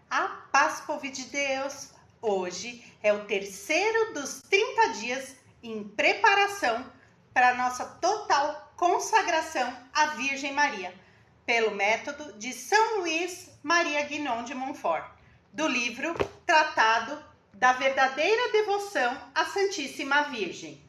A paz, povo de Deus! Hoje é o terceiro dos 30 dias em preparação para a nossa total consagração à Virgem Maria, pelo método de São Luís Maria Guignon de Montfort, do livro Tratado da Verdadeira Devoção à Santíssima Virgem.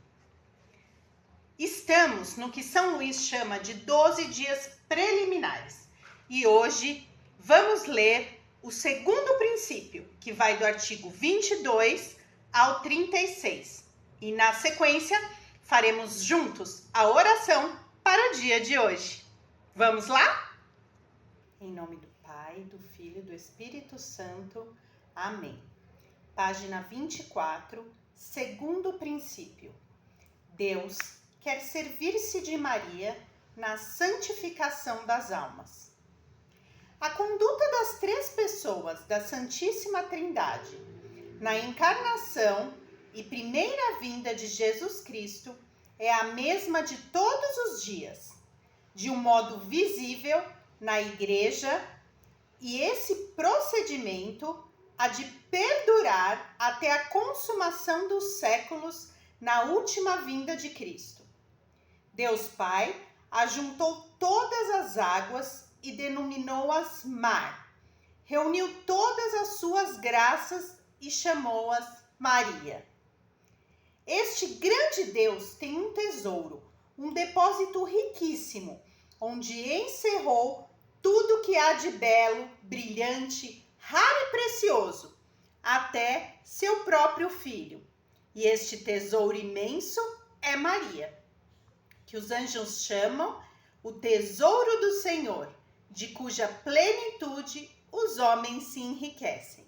Estamos no que São Luís chama de 12 dias preliminares e hoje vamos ler o segundo princípio, que vai do artigo 22 ao 36. E na sequência, faremos juntos a oração para o dia de hoje. Vamos lá? Em nome do Pai, do Filho e do Espírito Santo. Amém. Página 24, segundo princípio. Deus quer servir-se de Maria na santificação das almas. A conduta das três pessoas da Santíssima Trindade na encarnação e primeira vinda de Jesus Cristo é a mesma de todos os dias, de um modo visível na Igreja, e esse procedimento há de perdurar até a consumação dos séculos na última vinda de Cristo. Deus Pai ajuntou todas as águas e denominou-as mar. Reuniu todas as suas graças e chamou-as Maria. Este grande Deus tem um tesouro, um depósito riquíssimo, onde encerrou tudo que há de belo, brilhante, raro e precioso, até seu próprio Filho. E este tesouro imenso é Maria, que os anjos chamam o tesouro do Senhor, de cuja plenitude os homens se enriquecem.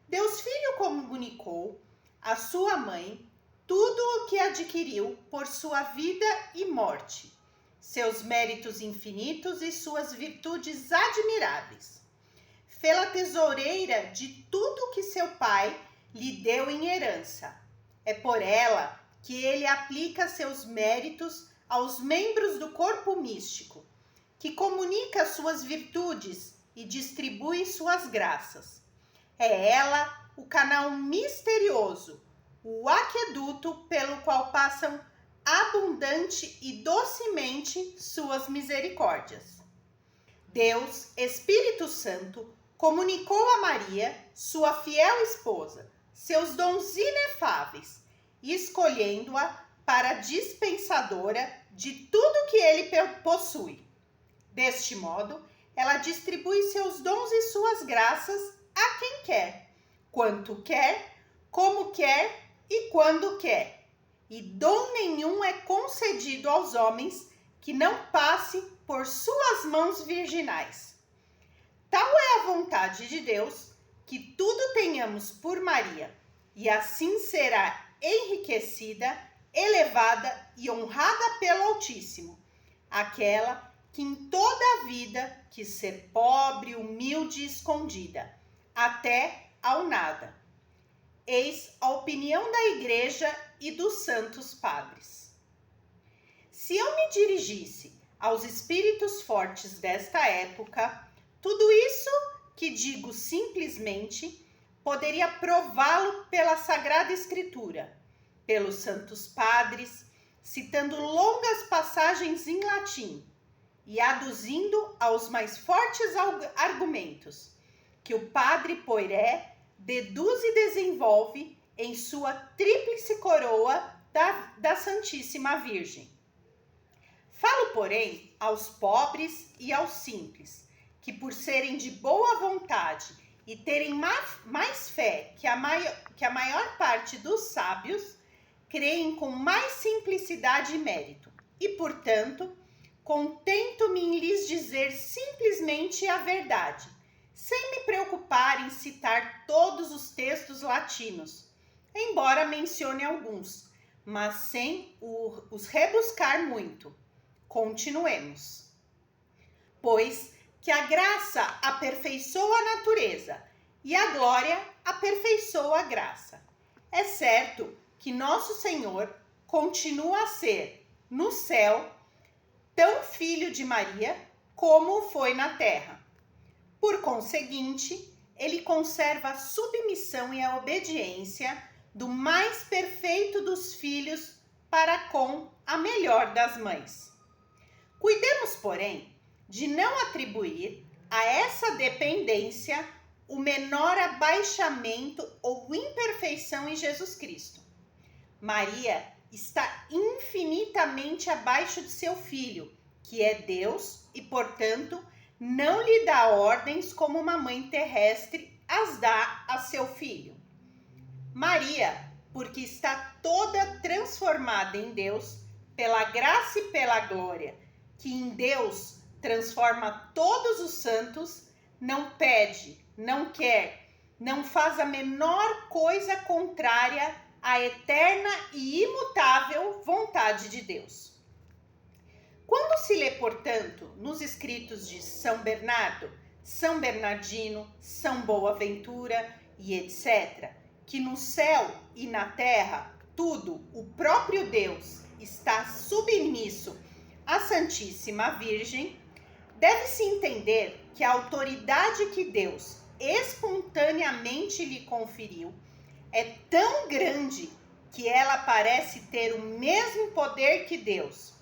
Deus Filho comunicou à sua mãe tudo o que adquiriu por sua vida e morte, seus méritos infinitos e suas virtudes admiráveis. Fê-la tesoureira de tudo que seu pai lhe deu em herança. É por ela que ele aplica seus méritos aos membros do corpo místico, que comunica suas virtudes e distribui suas graças. É ela o canal misterioso, o aqueduto pelo qual passam abundante e docemente suas misericórdias. Deus, Espírito Santo, comunicou a Maria, sua fiel esposa, seus dons inefáveis, escolhendo-a para dispensadora de tudo que ele possui. Deste modo, ela distribui seus dons e suas graças a quem quer, quanto quer, como quer e quando quer. E dom nenhum é concedido aos homens que não passe por suas mãos virginais. Tal é a vontade de Deus que tudo tenhamos por Maria, e assim será enriquecida, elevada e honrada pelo Altíssimo, aquela que em toda a vida quis ser pobre, humilde e escondida, até ao nada. Eis a opinião da Igreja e dos santos padres. Se eu me dirigisse aos espíritos fortes desta época, tudo isso que digo simplesmente poderia prová-lo pela Sagrada Escritura, pelos santos padres, citando longas passagens em latim e aduzindo aos mais fortes argumentos que o padre Poiré deduz e desenvolve em sua tríplice coroa da Santíssima Virgem. Falo, porém, aos pobres e aos simples, que por serem de boa vontade e terem mais fé que a maior parte dos sábios, creem com mais simplicidade e mérito, e, portanto, contento-me em lhes dizer simplesmente a verdade, sem me preocupar em citar todos os textos latinos, embora mencione alguns, mas sem os rebuscar muito. Continuemos. Pois que a graça aperfeiçoa a natureza e a glória aperfeiçoa a graça. É certo que nosso Senhor continua a ser, no céu, tão filho de Maria como foi na terra. Por conseguinte, ele conserva a submissão e a obediência do mais perfeito dos filhos para com a melhor das mães. Cuidemos, porém, de não atribuir a essa dependência o menor abaixamento ou imperfeição em Jesus Cristo. Maria está infinitamente abaixo de seu filho, que é Deus e, portanto, não lhe dá ordens como uma mãe terrestre as dá a seu filho. Maria, porque está toda transformada em Deus, pela graça e pela glória, que em Deus transforma todos os santos, não pede, não quer, não faz a menor coisa contrária à eterna e imutável vontade de Deus. Quando se lê, portanto, nos escritos de São Bernardo, São Bernardino, São Boaventura e etc., que no céu e na terra tudo, o próprio Deus, está submisso à Santíssima Virgem, deve-se entender que a autoridade que Deus espontaneamente lhe conferiu é tão grande que ela parece ter o mesmo poder que Deus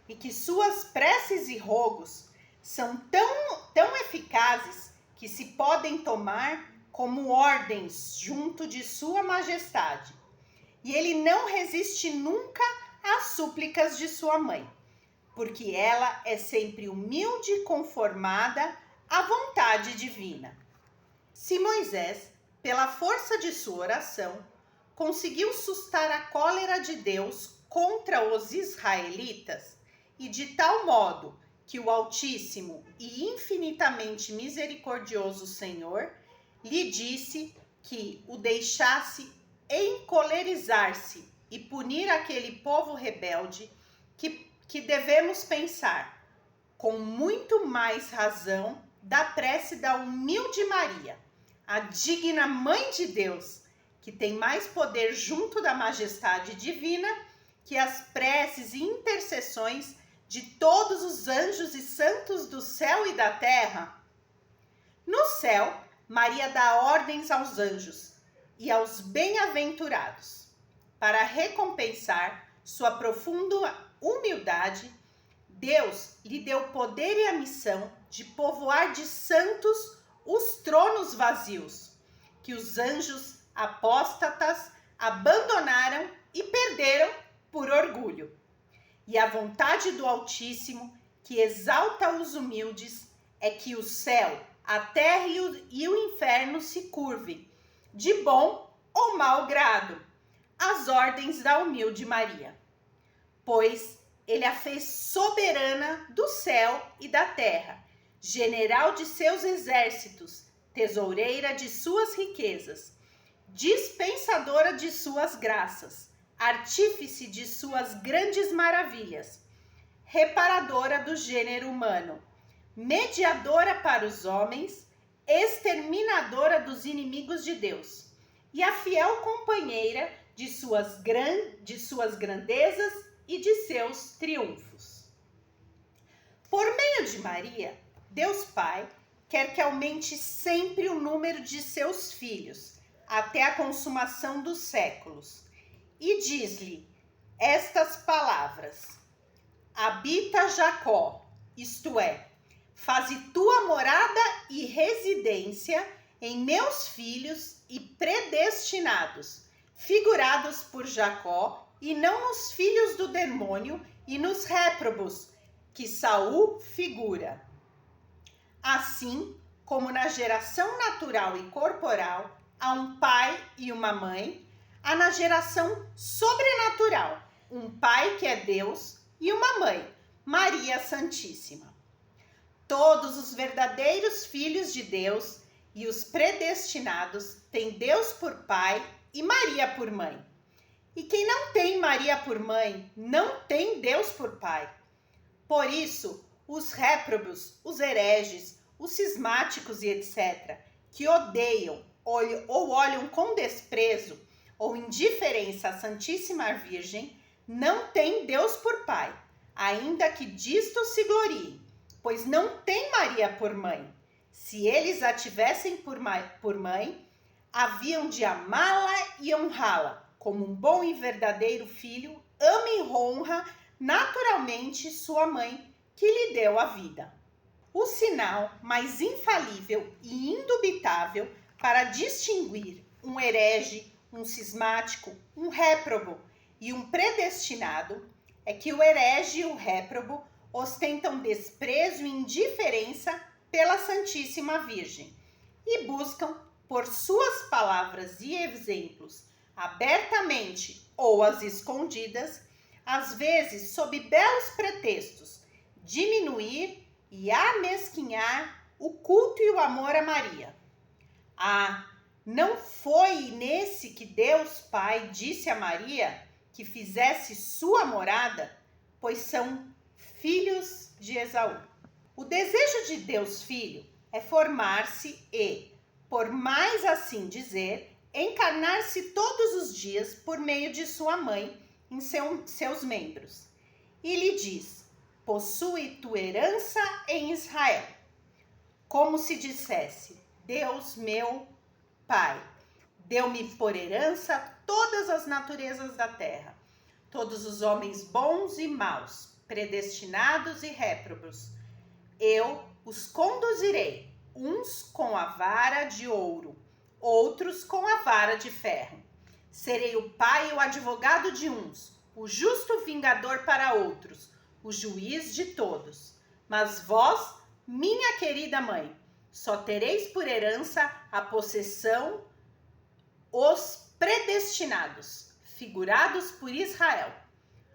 e que suas preces e rogos são tão eficazes que se podem tomar como ordens junto de sua majestade. E ele não resiste nunca às súplicas de sua mãe, porque ela é sempre humilde e conformada à vontade divina. Se Moisés, pela força de sua oração, conseguiu sustar a cólera de Deus contra os israelitas, e de tal modo que o Altíssimo e infinitamente misericordioso Senhor lhe disse que o deixasse encolerizar-se e punir aquele povo rebelde, que devemos pensar, com muito mais razão, da prece da humilde Maria, a digna Mãe de Deus, que tem mais poder junto da majestade divina que as preces e intercessões de todos os anjos e santos do céu e da terra. No céu, Maria dá ordens aos anjos e aos bem-aventurados. Para recompensar sua profunda humildade, Deus lhe deu o poder e a missão de povoar de santos os tronos vazios, que os anjos apóstatas abandonaram e perderam por orgulho. E a vontade do Altíssimo, que exalta os humildes, é que o céu, a terra e o inferno se curvem, de bom ou mau grado, às ordens da humilde Maria. Pois ele a fez soberana do céu e da terra, general de seus exércitos, tesoureira de suas riquezas, dispensadora de suas graças, artífice de suas grandes maravilhas, reparadora do gênero humano, mediadora para os homens, exterminadora dos inimigos de Deus, e a fiel companheira de suas grandezas e de seus triunfos. Por meio de Maria, Deus Pai quer que aumente sempre o número de seus filhos, até a consumação dos séculos. E diz-lhe estas palavras: habita Jacó, isto é, faze tua morada e residência em meus filhos e predestinados, figurados por Jacó, e não nos filhos do demônio e nos réprobos, que Saul figura. Assim como na geração natural e corporal há um pai e uma mãe, há na geração sobrenatural um pai que é Deus e uma mãe, Maria Santíssima. Todos os verdadeiros filhos de Deus e os predestinados têm Deus por pai e Maria por mãe. E quem não tem Maria por mãe, não tem Deus por pai. Por isso, os réprobos, os hereges, os cismáticos e etc., que odeiam ou olham com desprezo ou indiferença a Santíssima Virgem, não têm Deus por pai, ainda que disto se gloriem, pois não tem Maria por mãe. Se eles a tivessem por mãe, haviam de amá-la e honrá-la, como um bom e verdadeiro filho ama e honra naturalmente sua mãe, que lhe deu a vida. O sinal mais infalível e indubitável para distinguir um herege, um cismático, um réprobo e um predestinado é que o herege e o réprobo ostentam desprezo e indiferença pela Santíssima Virgem e buscam, por suas palavras e exemplos, abertamente ou às escondidas, às vezes sob belos pretextos, diminuir e amesquinhar o culto e o amor a Maria. Não foi nesse que Deus Pai disse a Maria que fizesse sua morada, pois são filhos de Esaú. O desejo de Deus Filho é formar-se e, por mais assim dizer, encarnar-se todos os dias por meio de sua mãe em seus membros. E lhe diz: possui tua herança em Israel. Como se dissesse: Deus meu Pai, deu-me por herança todas as naturezas da terra, todos os homens bons e maus, predestinados e réprobos. Eu os conduzirei, uns com a vara de ouro, outros com a vara de ferro. Serei o pai e o advogado de uns, o justo vingador para outros, o juiz de todos. Mas vós, minha querida mãe, só tereis por herança a possessão os predestinados, figurados por Israel.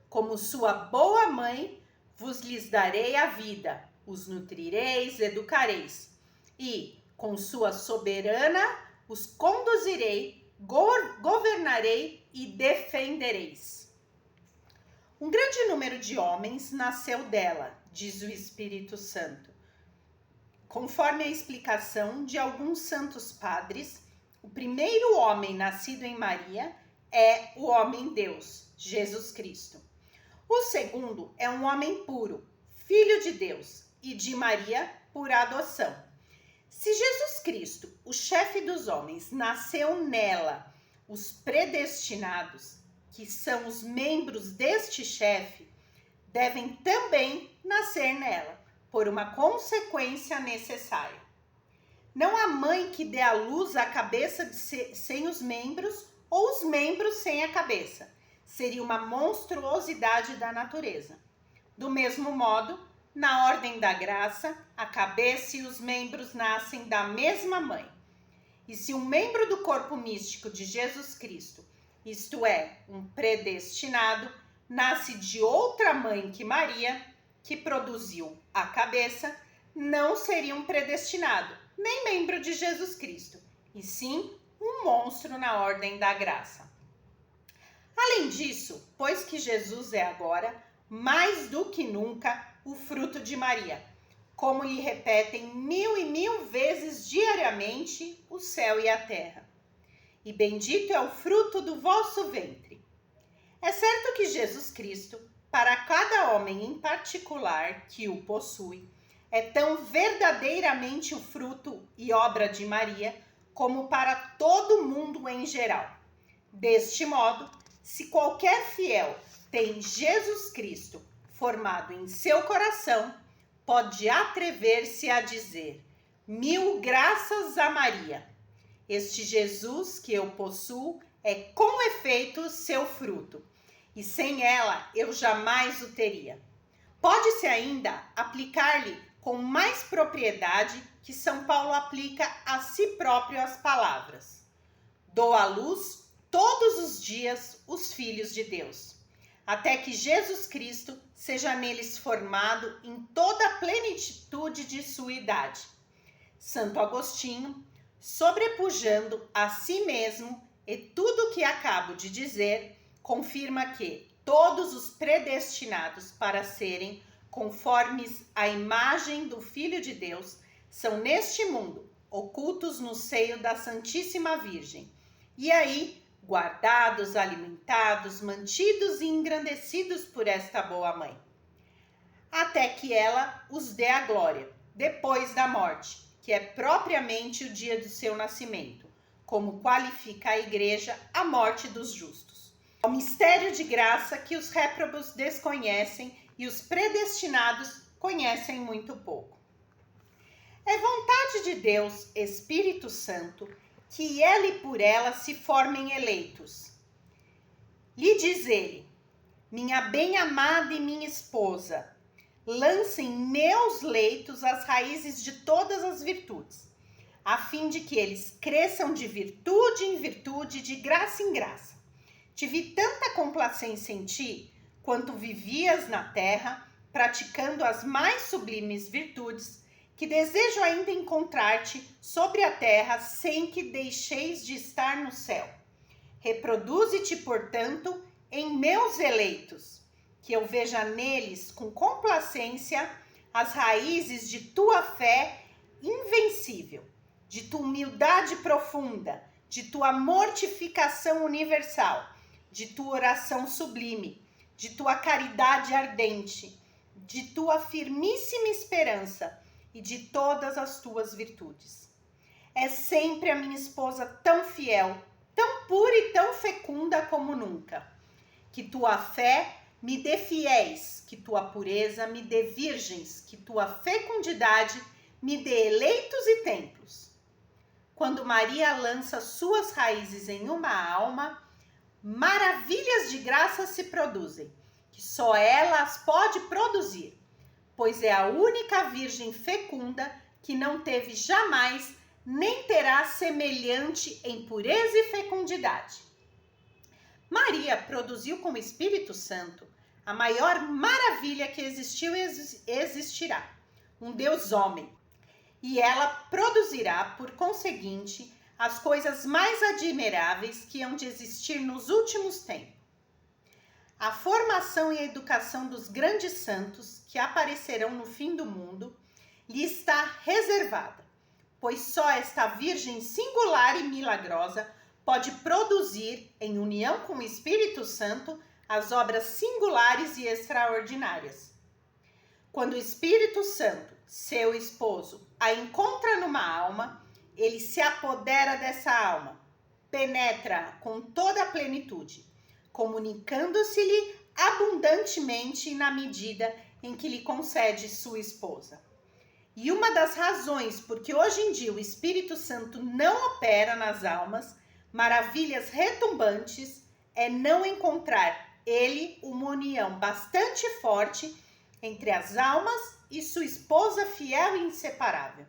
Como sua boa mãe, vos lhes darei a vida, os nutrireis, educareis, e, com sua soberana, os conduzirei, governarei e defendereis. Um grande número de homens nasceu dela, diz o Espírito Santo. Conforme a explicação de alguns santos padres, o primeiro homem nascido em Maria é o homem-Deus, Jesus Cristo. O segundo é um homem puro, filho de Deus e de Maria por adoção. Se Jesus Cristo, o chefe dos homens, nasceu nela, os predestinados, que são os membros deste chefe, devem também nascer nela, por uma consequência necessária. Não há mãe que dê à luz a cabeça sem os membros ou os membros sem a cabeça. Seria uma monstruosidade da natureza. Do mesmo modo, na ordem da graça, a cabeça e os membros nascem da mesma mãe. E se um membro do corpo místico de Jesus Cristo, isto é, um predestinado, nasce de outra mãe que Maria, que produziu a cabeça, não seria um predestinado, nem membro de Jesus Cristo, e sim um monstro na ordem da graça. Além disso, pois que Jesus é agora, mais do que nunca, o fruto de Maria, como lhe repetem 1000 e 1000 vezes diariamente o céu e a terra. E bendito é o fruto do vosso ventre. É certo que Jesus Cristo, para cada homem em particular que o possui, é tão verdadeiramente o fruto e obra de Maria, como para todo mundo em geral. Deste modo, se qualquer fiel tem Jesus Cristo formado em seu coração, pode atrever-se a dizer: 1000 graças a Maria. Este Jesus que eu possuo é com efeito seu fruto, e sem ela eu jamais o teria. Pode-se ainda aplicar-lhe com mais propriedade que São Paulo aplica a si próprio as palavras: dou à luz todos os dias os filhos de Deus, até que Jesus Cristo seja neles formado em toda a plenitude de sua idade. Santo Agostinho, sobrepujando a si mesmo e tudo o que acabo de dizer, confirma que todos os predestinados para serem conformes à imagem do Filho de Deus são neste mundo, ocultos no seio da Santíssima Virgem, e aí guardados, alimentados, mantidos e engrandecidos por esta boa mãe, até que ela os dê a glória, depois da morte, que é propriamente o dia do seu nascimento, como qualifica a Igreja a morte dos justos. É um mistério de graça que os réprobos desconhecem e os predestinados conhecem muito pouco. É vontade de Deus, Espírito Santo, que ela e por ela se formem eleitos. Lhe diz ele: minha bem-amada e minha esposa, lança em meus leitos as raízes de todas as virtudes, a fim de que eles cresçam de virtude em virtude, de graça em graça. Tive tanta complacência em ti, quanto vivias na terra, praticando as mais sublimes virtudes, que desejo ainda encontrar-te sobre a terra, sem que deixeis de estar no céu. Reproduze-te, portanto, em meus eleitos, que eu veja neles com complacência as raízes de tua fé invencível, de tua humildade profunda, de tua mortificação universal, de tua oração sublime, de tua caridade ardente, de tua firmíssima esperança e de todas as tuas virtudes. É sempre a minha esposa tão fiel, tão pura e tão fecunda como nunca. Que tua fé me dê fiéis, que tua pureza me dê virgens, que tua fecundidade me dê eleitos e templos. Quando Maria lança suas raízes em uma alma, maravilhas de graça se produzem, que só ela as pode produzir, pois é a única virgem fecunda que não teve jamais, nem terá semelhante em pureza e fecundidade. Maria produziu com o Espírito Santo a maior maravilha que existiu e existirá, um Deus homem. E ela produzirá, por conseguinte, as coisas mais admiráveis que hão de existir nos últimos tempos. A formação e a educação dos grandes santos que aparecerão no fim do mundo lhe está reservada, pois só esta Virgem singular e milagrosa pode produzir, em união com o Espírito Santo, as obras singulares e extraordinárias. Quando o Espírito Santo, seu esposo, a encontra numa alma, ele se apodera dessa alma, penetra com toda a plenitude, comunicando-se-lhe abundantemente na medida em que lhe concede sua esposa. E uma das razões por que hoje em dia o Espírito Santo não opera nas almas maravilhas retumbantes é não encontrar ele uma união bastante forte entre as almas e sua esposa fiel e inseparável.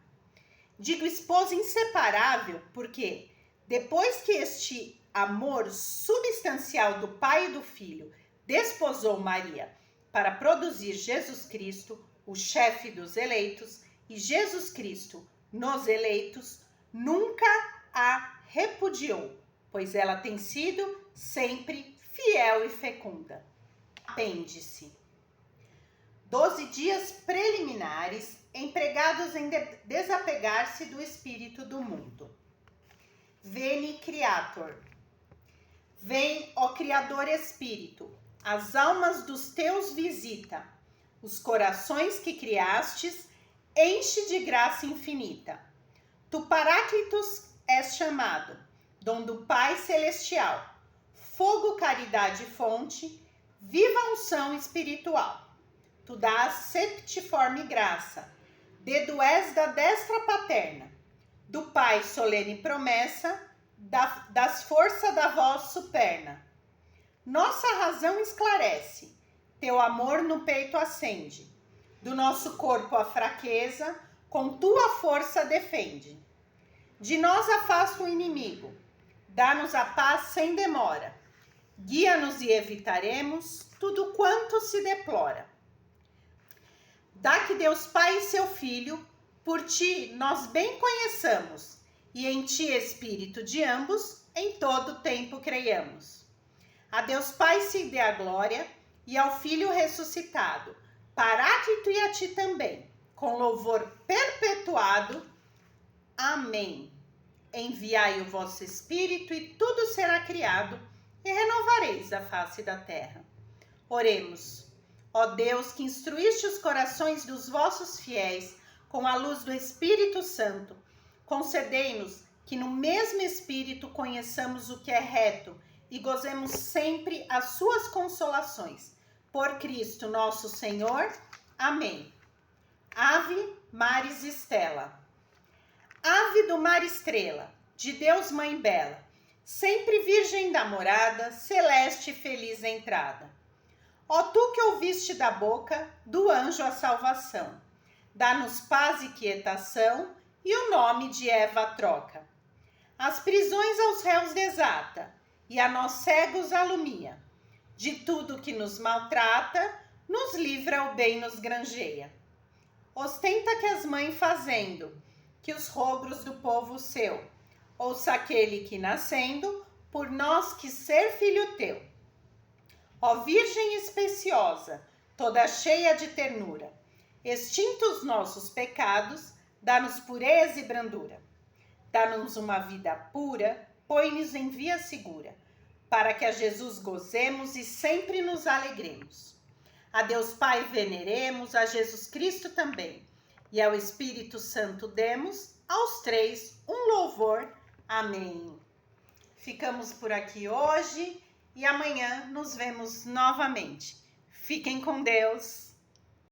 Digo esposa inseparável porque, depois que este amor substancial do Pai e do Filho desposou Maria para produzir Jesus Cristo, o chefe dos eleitos, e Jesus Cristo nos eleitos, nunca a repudiou, pois ela tem sido sempre fiel e fecunda. Apêndice: 12 dias preliminares empregados em desapegar-se do espírito do mundo. Veni Creator. Vem, ó Criador Espírito, as almas dos teus visita, os corações que criastes, enche de graça infinita. Tu Paráclitos és chamado, dom do Pai Celestial, fogo, caridade e fonte, viva unção espiritual. Tu dás septiforme graça, dedo és da destra paterna, do Pai solene promessa, das forças da voz superna. Nossa razão esclarece, teu amor no peito acende, do nosso corpo a fraqueza, com tua força defende. De nós afasta o inimigo, dá-nos a paz sem demora, guia-nos e evitaremos tudo quanto se deplora. Dá que Deus Pai e seu Filho, por ti nós bem conheçamos, e em ti, Espírito de ambos, em todo tempo creiamos. A Deus Pai se dê a glória, e ao Filho ressuscitado, Paráclito e a ti também, com louvor perpetuado. Amém. Enviai o vosso Espírito e tudo será criado, e renovareis a face da terra. Oremos. Ó Deus, que instruíste os corações dos vossos fiéis com a luz do Espírito Santo, concedei-nos que no mesmo Espírito conheçamos o que é reto e gozemos sempre as suas consolações. Por Cristo nosso Senhor. Amém. Ave Maris Stella. Ave do mar estrela, de Deus mãe bela, sempre virgem da morada, celeste e feliz entrada. Ó tu que ouviste da boca do anjo a salvação, dá-nos paz e quietação, e o nome de Eva troca. As prisões aos réus desata, e a nós cegos alumia. De tudo que nos maltrata, nos livra o bem nos granjeia. Ostenta que as mães fazendo, que os rogros do povo seu, ouça aquele que nascendo, por nós quis ser filho teu. Ó Virgem especiosa, toda cheia de ternura, extintos nossos pecados, dá-nos pureza e brandura. Dá-nos uma vida pura, põe-nos em via segura, para que a Jesus gozemos e sempre nos alegremos. A Deus Pai veneremos, a Jesus Cristo também, e ao Espírito Santo demos, aos três, um louvor. Amém. Ficamos por aqui hoje e amanhã nos vemos novamente. Fiquem com Deus.